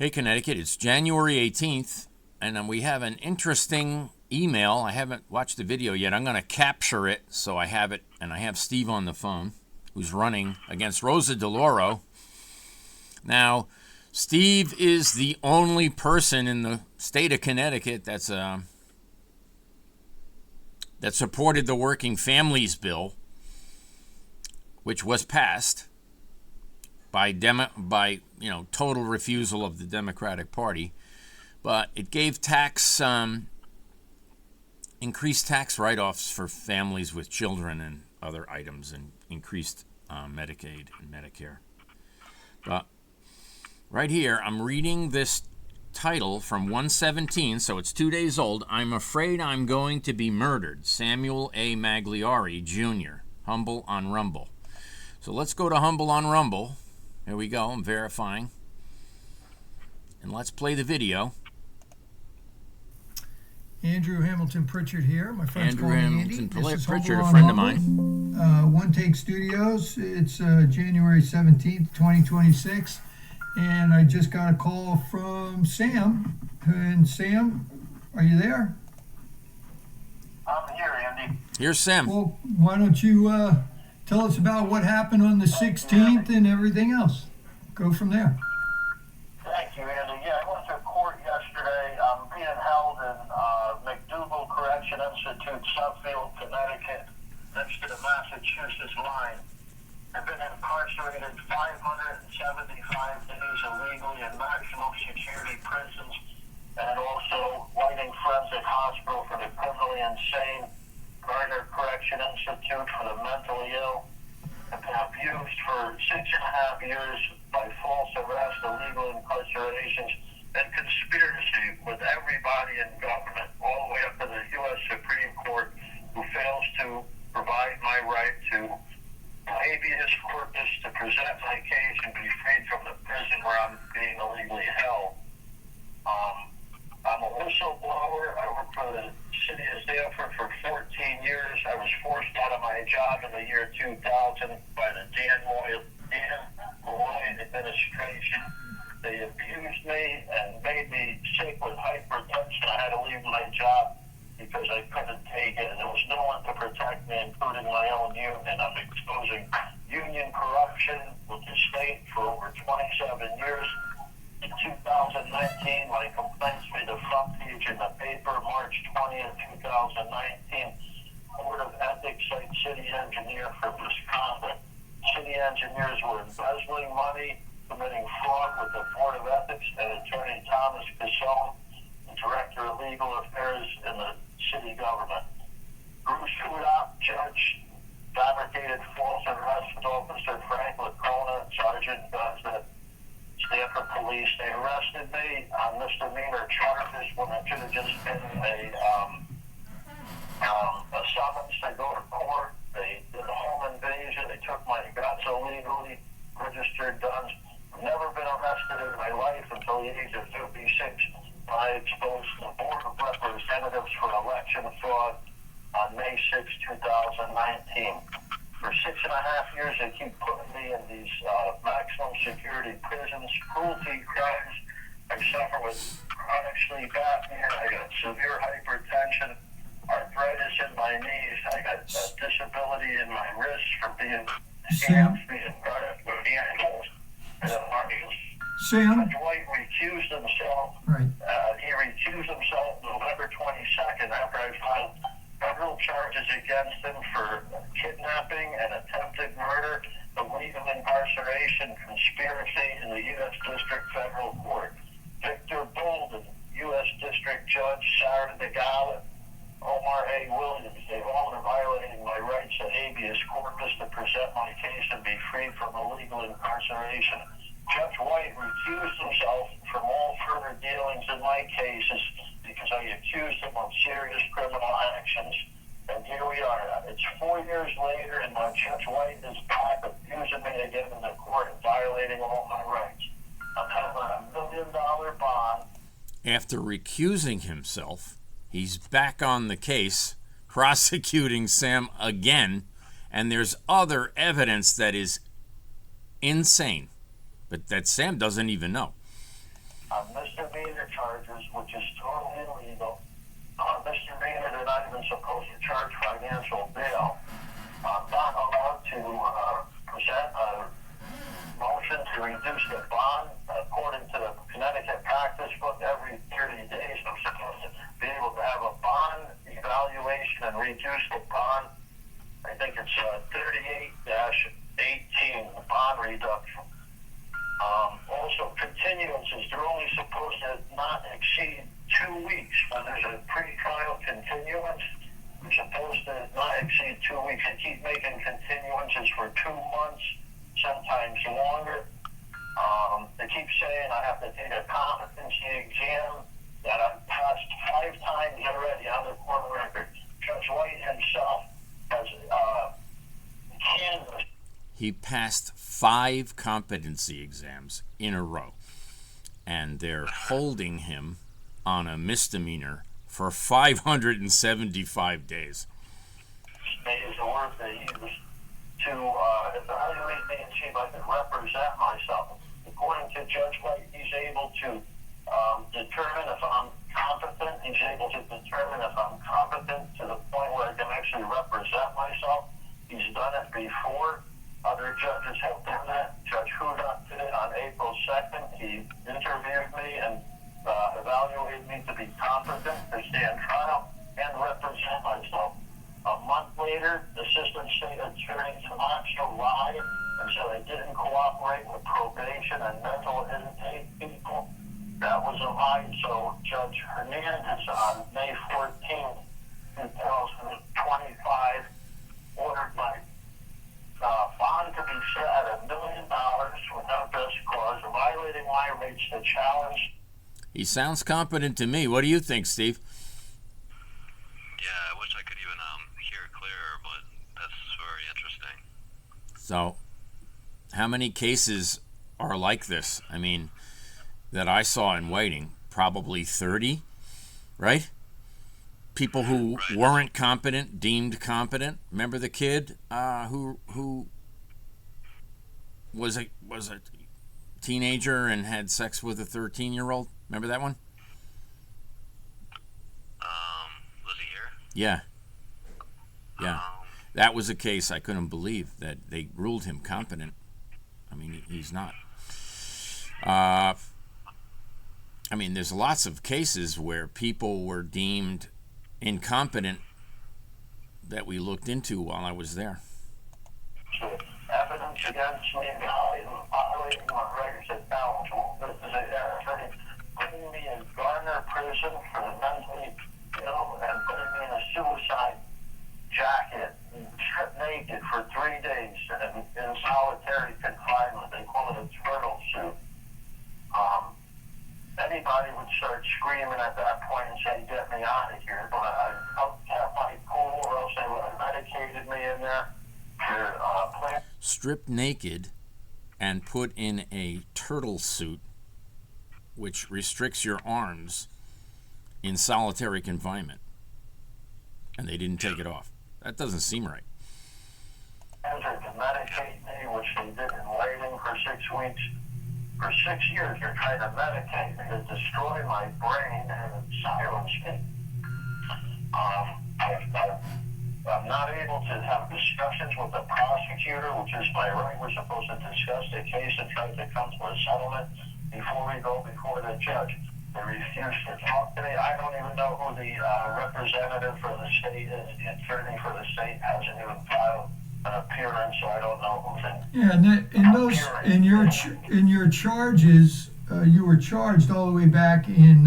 Hey, Connecticut, it's January 18th, and we have an interesting email. I haven't watched the video yet. I'm going to capture it so I have it, and I have Steve on the phone, who's running against Rosa DeLauro. Now, Steve is the only person in the state of Connecticut that supported the Working Families Bill, which was passed by total refusal of the Democratic Party, but it gave increased tax write-offs for families with children and other items, and increased Medicaid and Medicare. But right here, I'm reading this title from 117, so it's 2 days old. I'm afraid I'm going to be murdered. Samuel A. Maga-liari, Jr., Humble on Rumble. So let's go to Humble on Rumble. Here we go. I'm verifying. And let's play the video. Andrew Hamilton Pritchard here. My friend's Andrew calling Hamilton Andy. This is Pritchard, Humble a friend of on mine. Rumble. One Take Studios. It's January 17th, 2026. And I just got a call from Sam. And Sam, are you there? I'm here, Andy. Here's Sam. Well, why don't you tell us about what happened on the 16th and everything else? Go from there. Thank you, Andy. Yeah, I went to court yesterday. I'm being held in McDougal Correction Institute, Suffield, Connecticut, next to the Massachusetts line. I've been incarcerated 575 days illegally in maximum security prisons and also Whiting Forensic Hospital for the criminally insane, Gardner Correction Institute for the mentally ill. I've been abused for 6.5 years by false arrest, illegal incarcerations, and conspiracy with everybody in government, all the way up to the U.S. Supreme Court, who fails to provide my right to habeas corpus to present my case and be freed from the prison where I'm being illegally held. I'm a whistleblower. I worked for the city of Stamford for 14 years. I was forced out of my job in the year 2000 by the Dan Moy administration. They abused me and made me sick with hypertension. I had to leave my job because I couldn't take it, and there was no one to protect me, including my own union. I'm exposing union corruption with the state for over 27 years. In 2019, my complaints made the front page in the paper. March 20th, 2019, Board of Ethics Site City Engineer for misconduct. City engineers were embezzling money, committing fraud with the Board of Ethics and Attorney Thomas Casone, the Director of Legal Affairs in the city government. Bruce Hudop, Judge, fabricated false arrest with Officer Frank Lacona, Sergeant Guns, Stanford Police. They arrested me on misdemeanor charges when it should have just been a summons to go to court. They did a home invasion. They took my guns illegally, registered guns. I've never been arrested in my life until the age of 56. I exposed the Board of Representatives for election fraud on May 6, 2019. For 6.5 years, they keep putting me in these maximum security prisons, cruelty crimes. I suffer with chronic sleep apnea. I got severe hypertension, arthritis in my knees. I got disability in my wrists for being scammed, being guarded with animals and armies. Sam? Judge White recused himself. Right. He recused himself November 22nd after I filed federal charges against him for kidnapping and attempted murder, illegal incarceration, conspiracy in the U.S. District Federal Court. Victor Bolden, U.S. District Judge, Sarah DeGala, Omar A. Williams, they've all been violating my rights to habeas corpus to present my case and be free from illegal incarceration. Judge White recused himself from all further dealings in my cases because I accused him of serious criminal actions. And here we are. It's 4 years later, and now Judge White is back abusing me again in the court and violating all my rights. I'm having $1 million bond. After recusing himself, he's back on the case, prosecuting Sam again, and there's other evidence that is insane, but that Sam doesn't even know. I'm misdemeanor charges, which is totally illegal. Misdemeanor, they're not even supposed to charge financial bail. I'm not allowed to present a motion to reduce the bond. According to the Connecticut practice book, every 30 days I'm supposed to be able to have a bond evaluation and reduce the bond. I think it's 38-18, the bond reduction. Also, continuances, they're only supposed to not exceed 2 weeks. When there's a pre-trial continuance, they're supposed to not exceed 2 weeks. They keep making continuances for 2 months, sometimes longer. They keep saying I have to take a competency exam that I've passed 5 times already on the court record. Judge White himself has canvassed. He passed 5 competency exams in a row, and they're holding him on a misdemeanor for 575 days. Is the word they use to evaluate me and see if I can represent myself. According to Judge White, he's able to determine if I'm competent. He's able to determine if I'm competent to the point where I can actually represent myself. He's done it before. Other judges have done that. Judge Hudak did it on April 2nd. He interviewed me and evaluated me to be competent to stand trial and represent myself. A month later, the Assistant State Attorney Camacho lied and said I didn't cooperate with probation and mental intake people. That was a lie. So Judge Hernandez on May 14th, 2025, ordered my bond to be set at $1 million without just cause, violating my rights to challenge. He sounds competent to me. What do you think, Steve? Yeah, I wish I could even hear clearer, but that's very interesting. So, how many cases are like this? I mean, that I saw in waiting, probably 30, right? People who weren't competent, deemed competent. Remember the kid who was a teenager and had sex with a 13-year-old? Remember that one? Was he here? Yeah. Yeah. That was a case I couldn't believe that they ruled him competent. I mean, he's not. I mean, there's lots of cases where people were deemed incompetent that we looked into while I was there. Evidence against me, violating my rights and balance. This is an attorney putting me in Garner prison for the mentally ill and putting me in a suicide jacket, stripped naked for 3 days and in solitary confinement. They call it a turtle suit. Anybody would start screaming at that point and say, get me out of here. But I kept my cool, or else they would have medicated me in there. Stripped naked and put in a turtle suit, which restricts your arms, in solitary confinement. And they didn't take it off. That doesn't seem right. To medicate me, which they did in waiting for 6 weeks. For 6 years, they're trying to medicate me to destroy my brain and silence me. I'm not able to have discussions with the prosecutor, which is my right. We're supposed to discuss the case and try to come to a settlement before we go before the judge. They refuse to talk to me. I don't even know who the representative for the state is. The attorney for the state hasn't even filed an appearance, so I don't know who's in. Yeah, and in your charges, you were charged all the way back in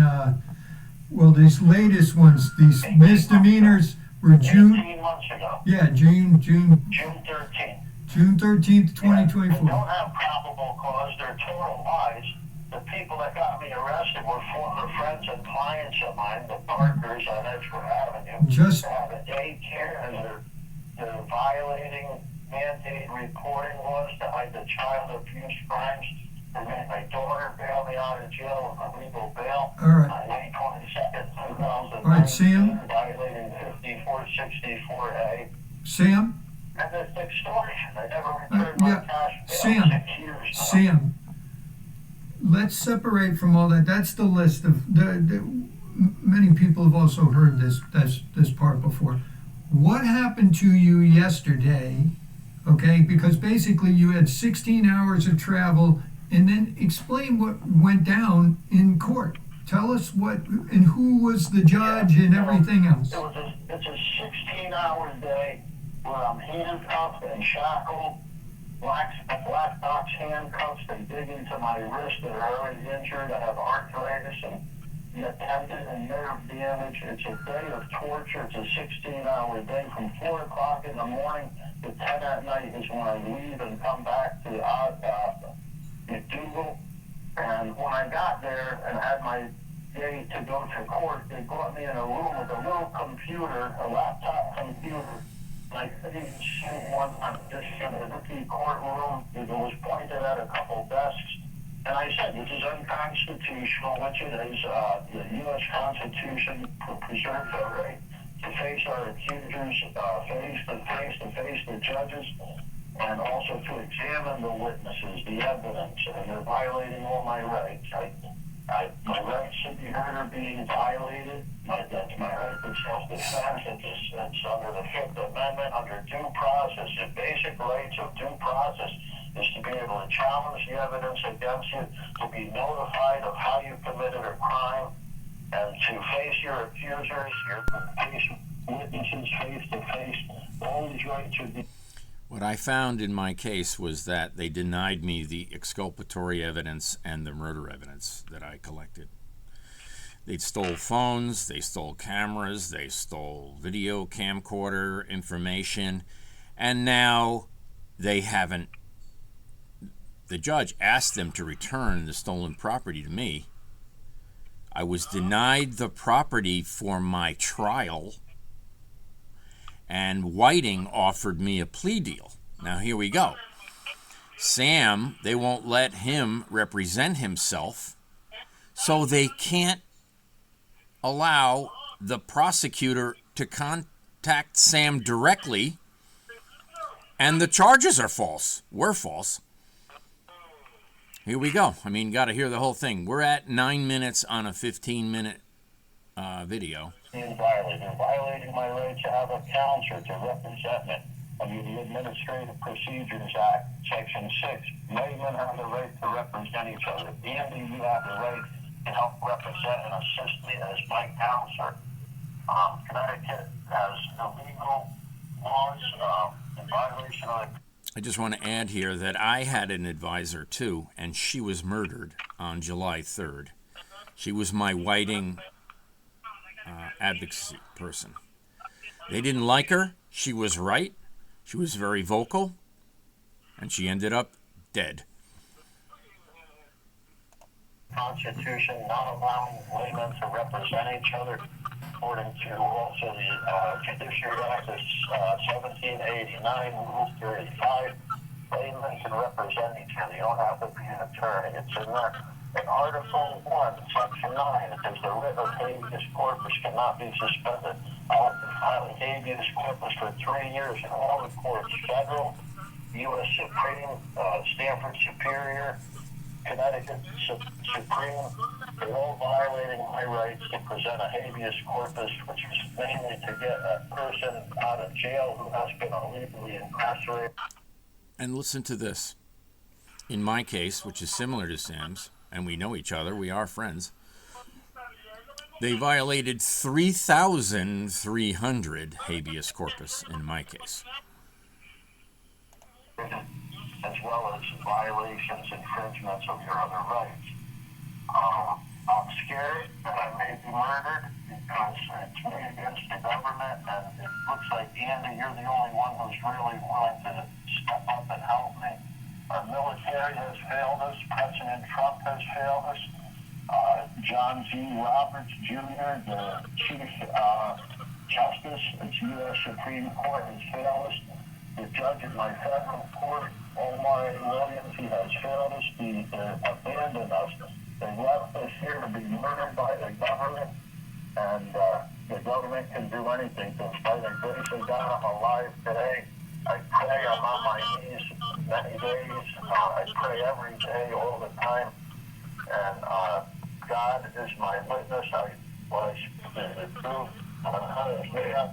these latest ones, these misdemeanors were 18 months ago. Yeah, June 13th. June 13th, 2024. They don't have probable cause. They're total lies. The people that got me arrested were former friends and clients of mine, the Parkers on Edgewood Avenue. They have a daycare, and they're violating mandated reporting laws to hide the child abuse crimes. They made my daughter bail me out of jail on legal bail. All right. On May 22nd, 2019. All right, Sam. Violating 5464A. Sam? And it's extortion. They never returned my cash bail. Sam. 6 years. Sam, let's separate from all that. That's the list of many people have also heard this part before. What happened to you yesterday? Okay, because basically you had 16 hours of travel, and then explain what went down in court. Tell us what and who was the judge and everything else. It's a 16-hour day where I'm handcuffed and shackled, black box handcuffs. They dig into my wrists that are already injured. I have arthritis and attendant and nerve damage. It's a day of torture. It's a 16-hour day from 4 o'clock in the morning to 10 at night is when I leave and come back to McDougal. And when I got there and had my day to go to court, they brought me in a room with a little computer, a laptop computer. I couldn't even see one on this empty courtroom. It was pointed at a couple desks. And I said, this is unconstitutional, which it is. The U.S. Constitution preserves our right to face our accusers face the judges, and also to examine the witnesses, the evidence, and they're violating all my rights. My rights to be heard are being violated. That's my right to self-defense. It's under the Fifth Amendment, under due process. The basic rights of due process is to be able to challenge the evidence against you, to be notified of how you committed a crime, and to face your accusers, your witnesses face to face. All these rights are being... What I found in my case was that they denied me the exculpatory evidence and the murder evidence that I collected. They stole phones, they stole cameras, they stole video camcorder information, and now they haven't. The judge asked them to return the stolen property to me. I was denied the property for my trial, and Whiting offered me a plea deal. Now here we go. Sam, they won't let him represent himself, so they can't allow the prosecutor to contact Sam directly, and the charges are false. Were false. Here we go. I mean, got to hear the whole thing. We're at 9 minutes on a 15-minute video. They're violating my right to have a counselor to represent me. Under the Administrative Procedures Act, Section 6, laymen have the right to represent each other. Andy, you have the right to help represent and assist me as my counselor. Connecticut has illegal laws in violation of... I just want to add here that I had an advisor too, and she was murdered on July 3rd. She was my Whiting advocacy person. They didn't like her. She was right. She was very vocal, and she ended up dead. Constitution not allowing laymen to represent each other, according to also the Judiciary Act of 1789, Rule 35. Laymen can represent each other. You don't have to be an attorney. It's in there. In Article 1, Section 9, it says the writ of habeas corpus cannot be suspended. I'll file habeas corpus for 3 years in all the courts, federal, U.S. Supreme, Stanford Superior, Connecticut Supreme. They're all violating my rights to present a habeas corpus, which is mainly to get a person out of jail who has been illegally incarcerated. And listen to this. In my case, which is similar to Sam's, and we know each other, we are friends, they violated 3,300 habeas corpus in my case. As well as violations, infringements of your other rights. I'm scared that I may be murdered because it's me against the government, and it looks like, Andy, you're the only one who's really willing to step up and help me. Our military has failed us. President Trump has failed us. John G. Roberts Jr., the Chief Justice of the U.S. Supreme Court, has failed us. The judge in my federal court, Omar Williams, he has failed us. He abandoned us. They left us here to be murdered by the government, and the government can do anything. So by the grace of God, I'm alive today. I pray. I'm on my knees many days. I pray every day, all the time. And God is my witness. What I speak is the truth. I'm an honest man.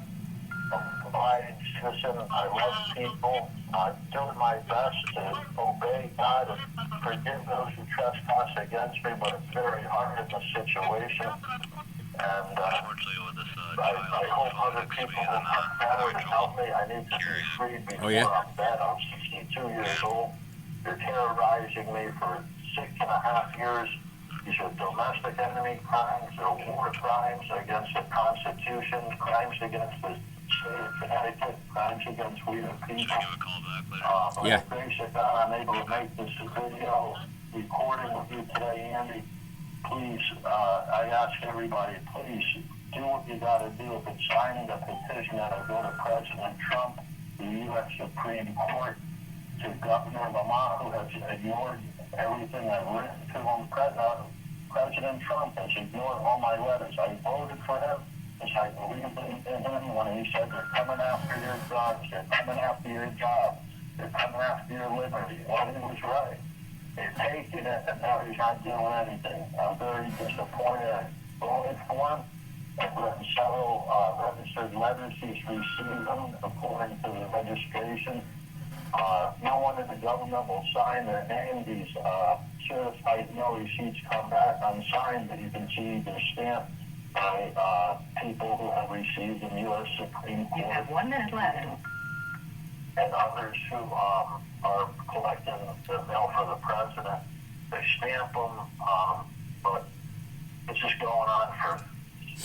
I'm a abiding citizen. I love people. I'm doing my best to obey God and forgive those who trespass against me, but it's very hard in the situation. And Unfortunately, with this I hope other people will come forward and help me. I need to be freed before I'm dead. I'm 62 years old. You're terrorizing me for 6.5 years. These are domestic enemy crimes. They're war crimes against the Constitution, crimes against the state of Connecticut, crimes against we the people. Should I give a call back later? By the grace of God, I'm able to make this video recording with you today, Andy. Please, I ask everybody, please do what you got to do. If it's signing the petition that'll go to President Trump, the U.S. Supreme Court, to Governor Lamar, who has ignored everything I've written to him. President Trump has ignored all my letters. I voted for him because I believed in him when he said they're coming after your guns, they're coming after your job, they're coming after your liberty. Well, he was right. They're taking it, and now he's not doing anything. I'm very disappointed. I voted for him. I've written several registered letters. He's received them according to the registration. No one in the government will sign their name. These certified mail receipts come back unsigned, but you can see they're stamped by people who have received in the U.S. Supreme Court. You have 1 minute left. And others who are collecting the mail for the president. They stamp them, but this is going on for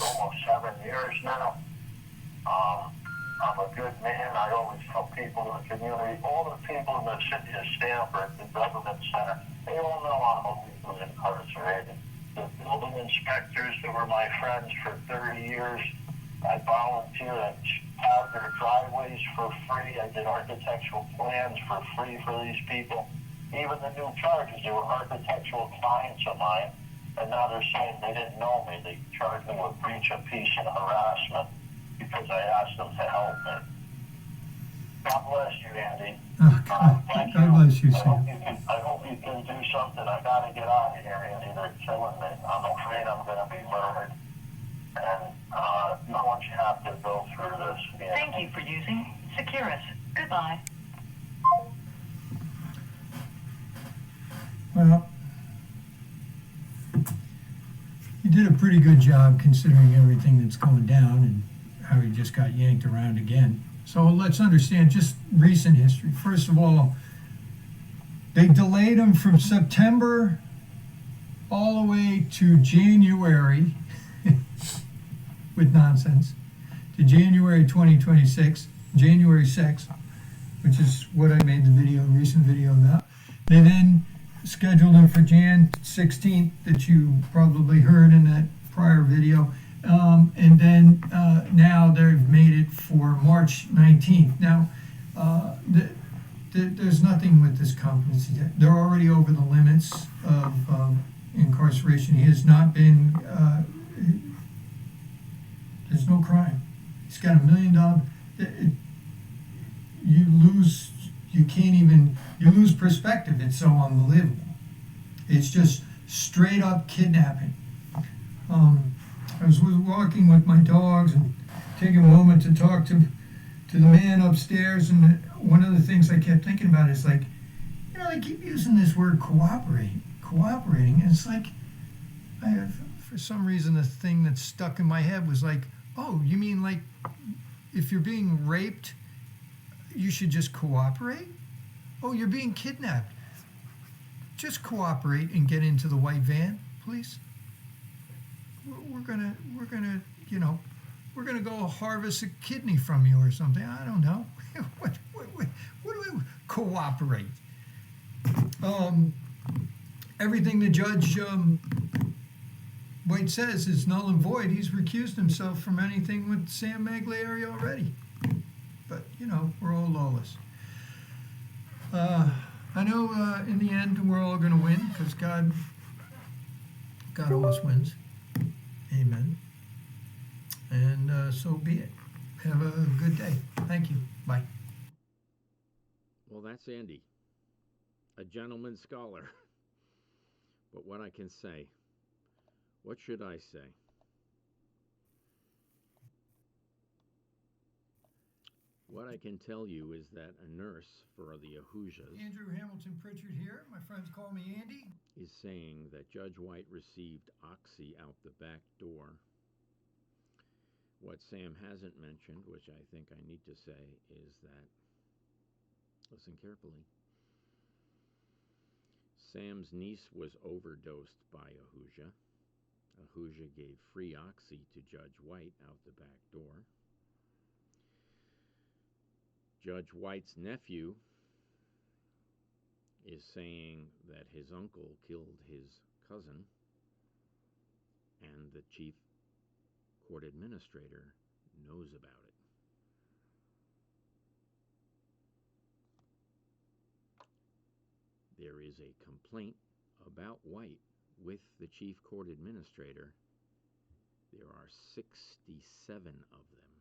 almost 7 years now. I'm a good man. I always tell people in the community, all the people in the city of Stamford, the government center, they all know I'm illegally incarcerated. The building inspectors that were my friends for 30 years, I volunteered. I plowed their driveways for free. I did architectural plans for free for these people. Even the new charges, they were architectural clients of mine, and now they're saying they didn't know me. They charged me with breach of peace and harassment because I asked them to help me. God bless you, Andy. Thank you. God bless you, I Sam. hope you can do something. I got to get out of here, Andy. They're killing me. I'm afraid I'm going to be murdered. And no one should have to go through this. Andy. Thank you for using Securus. Goodbye. Well, you did a pretty good job considering everything that's going down and how he just got yanked around again. So let's understand just recent history. First of all, they delayed him from September all the way to January with nonsense, to January 2026, January 6th, which is what I made the recent video about. They then scheduled him for Jan 16th that you probably heard in that prior video. And then now they've made it for March 19th. Now, there's nothing with this competency. They're already over the limits of incarceration. He has not been, there's no crime. He's got $1 million. You lose perspective. It's so unbelievable. It's just straight up kidnapping. I was walking with my dogs and taking a moment to talk to the man upstairs, and one of the things I kept thinking about is like, you know, they keep using this word cooperating, and it's like, for some reason the thing that stuck in my head was like, oh, you mean like if you're being raped, you should just cooperate? Oh, you're being kidnapped. Just cooperate and get into the white van, please. We're gonna go harvest a kidney from you or something. I don't know. What do we cooperate? Everything the Judge White says is null and void. He's recused himself from anything with Sam Maga-liari already. But we're all lawless. I know in the end we're all gonna win because God always wins. Amen. And so be it. Have a good day. Thank you. Bye. Well, that's Andy, a gentleman scholar. But what I can say, what should I say? What I can tell you is that a nurse for the Ahujas Andrew Hamilton Pritchard here. My friends call me Andy. is saying that Judge White received oxy out the back door. What Sam hasn't mentioned, which I think I need to say, is that, listen carefully, Sam's niece was overdosed by Ahuja. Ahuja gave free oxy to Judge White out the back door. Judge White's nephew is saying that his uncle killed his cousin, and the chief court administrator knows about it. There is a complaint about White with the chief court administrator. There are 67 of them.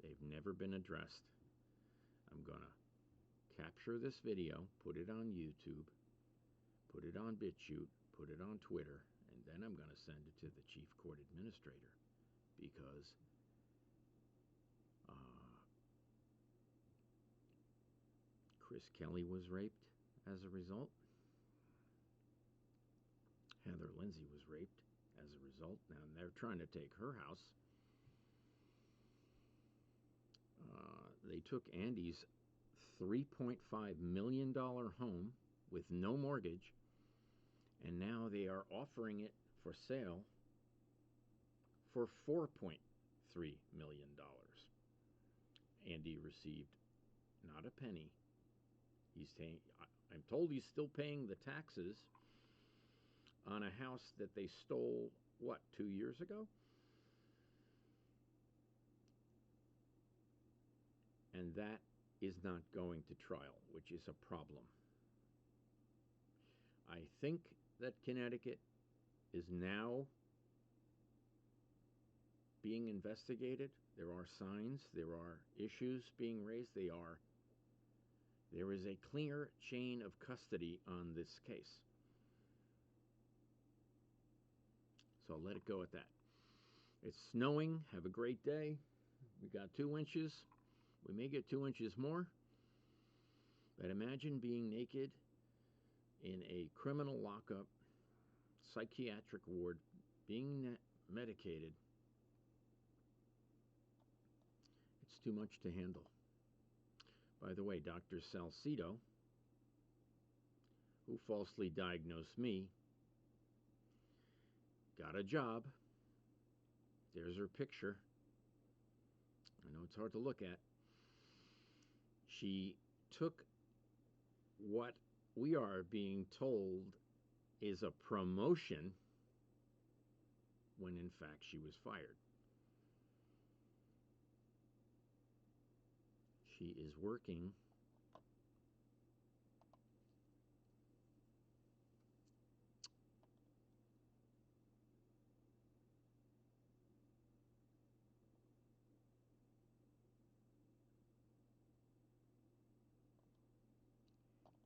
They've never been addressed. I'm going to capture this video, put it on YouTube, put it on BitChute, put it on Twitter, and then I'm going to send it to the chief court administrator, because Chris Kelly was raped as a result. Heather Lindsay was raped as a result. Now they're trying to take her house. They took Andy's $3.5 million home with no mortgage, and now they are offering it for sale for $4.3 million. Andy received not a penny. I'm told he's still paying the taxes on a house that they stole, 2 years ago? And that is not going to trial, which is a problem. I think that Connecticut is now being investigated. There are signs, there are issues being raised. There is a clear chain of custody on this case. So I'll let it go at that. It's snowing. Have a great day. We got 2 inches. We may get 2 inches more. But imagine being naked in a criminal lockup, psychiatric ward, being medicated. It's too much to handle. By the way, Dr. Salcido, who falsely diagnosed me, got a job. There's her picture. I know it's hard to look at. She took what we are being told is a promotion when in fact she was fired. She is working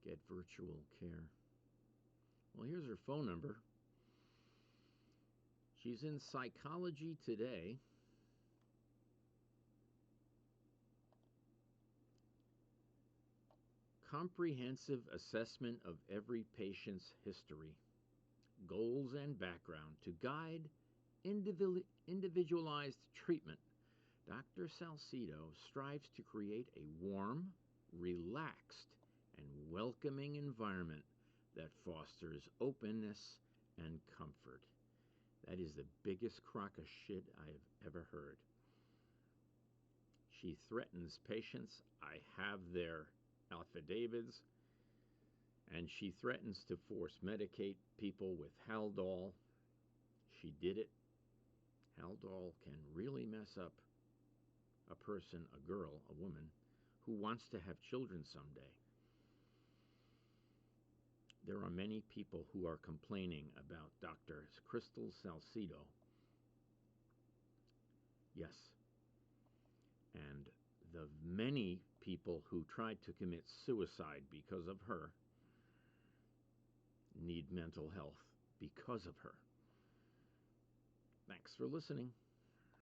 get virtual care. Well, here's her phone number. She's in Psychology Today. Comprehensive assessment of every patient's history, goals, and background to guide individualized treatment. Dr. Salcido strives to create a warm, relaxed, and welcoming environment that fosters openness and comfort. That is the biggest crock of shit I have ever heard. She threatens patients. I have their affidavits. And she threatens to force medicate people with Haldol. She did it. Haldol can really mess up a person, a girl, a woman, who wants to have children someday. There are many people who are complaining about Dr. Crystal Salcido. Yes. And the many people who tried to commit suicide because of her need mental health because of her. Thanks for listening.